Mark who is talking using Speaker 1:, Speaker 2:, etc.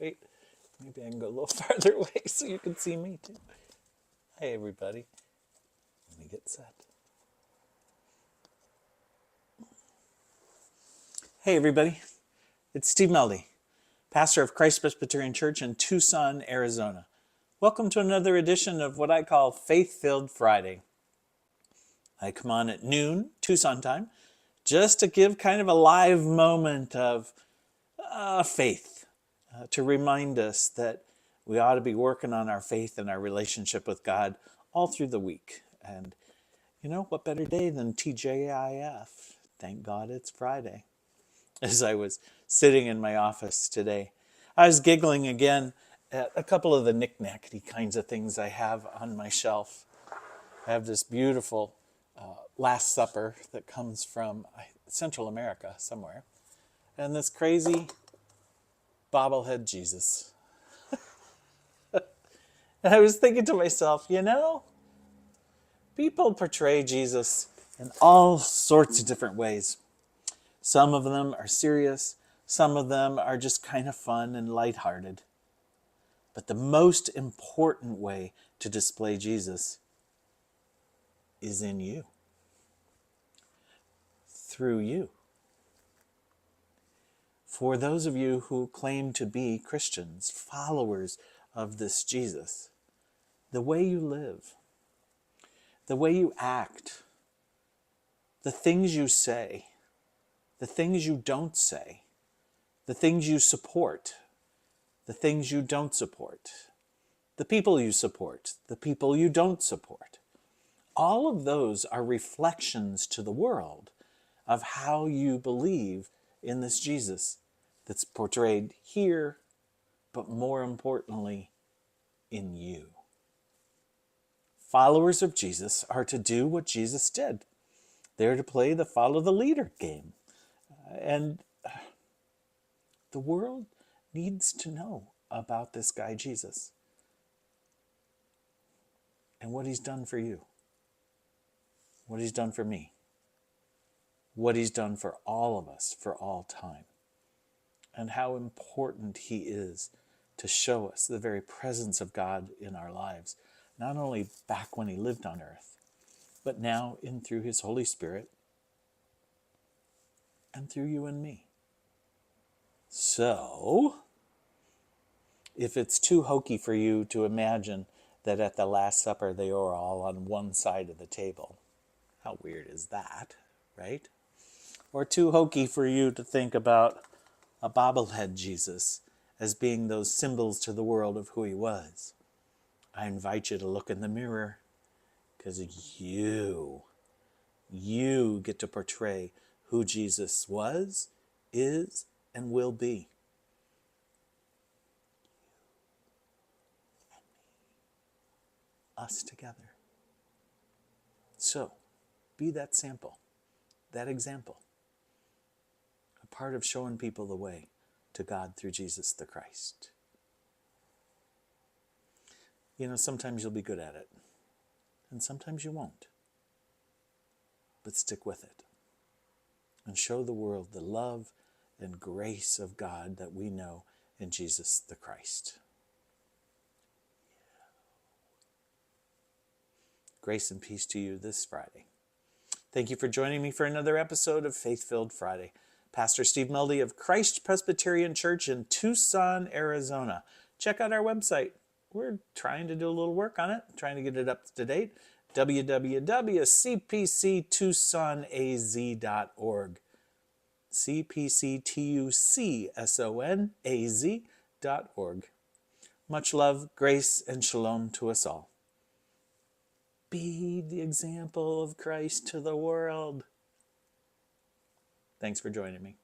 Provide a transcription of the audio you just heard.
Speaker 1: Wait, maybe I can go a little farther away so you can see me too. Hey, everybody. Let me get set. Hey, everybody. It's Steve Meldy, pastor of Christ Presbyterian Church in Tucson, Arizona. Welcome to another edition of what I call Faith-Filled Friday. I come on at noon, Tucson time, just to give kind of a live moment of faith, to remind us that we ought to be working on our faith and our relationship with God all through the week. And you know, what better day than TJIF? Thank God it's Friday. As I was sitting in my office today, I was giggling again at a couple of the knick-knackety kinds of things I have on my shelf. I have this beautiful Last Supper that comes from Central America somewhere, and this crazy bobblehead Jesus. And I was thinking to myself, you know, people portray Jesus in all sorts of different ways. Some of them are serious, some of them are just kind of fun and lighthearted. But the most important way to display Jesus is in you, through you. For those of you who claim to be Christians, followers of this Jesus, the way you live, the way you act, the things you say, the things you don't say, the things you support, the things you don't support, the people you support, the people you don't support. All of those are reflections to the world of how you believe in this Jesus that's portrayed here, but more importantly, in you. Followers of Jesus are to do what Jesus did. They're to play the follow the leader game. And the world needs to know about this guy Jesus and what he's done for you, what he's done for me, what he's done for all of us for all time, and how important he is to show us the very presence of God in our lives, not only back when he lived on earth, but now in through his Holy Spirit and through you and me. So, if it's too hokey for you to imagine that at the Last Supper they were all on one side of the table, how weird is that, right? Or too hokey for you to think about a bobblehead Jesus as being those symbols to the world of who he was. I invite you to look in the mirror, because you get to portray who Jesus was, is, and will be. Us together. So, be that sample, that example, a part of showing people the way to God through Jesus the Christ. You know, sometimes you'll be good at it, and sometimes you won't. But stick with it, and show the world the love and grace of God that we know in Jesus the Christ. Grace and peace to you this Friday. Thank you for joining me for another episode of Faith-Filled Friday. Pastor Steve Meldy of Christ Presbyterian Church in Tucson, Arizona. Check out our website. We're trying to do a little work on it, trying to get it up to date. www.cpctucsonaz.org. cpctucsonaz.org. Much love, grace, and shalom to us all. Be the example of Christ to the world. Thanks for joining me.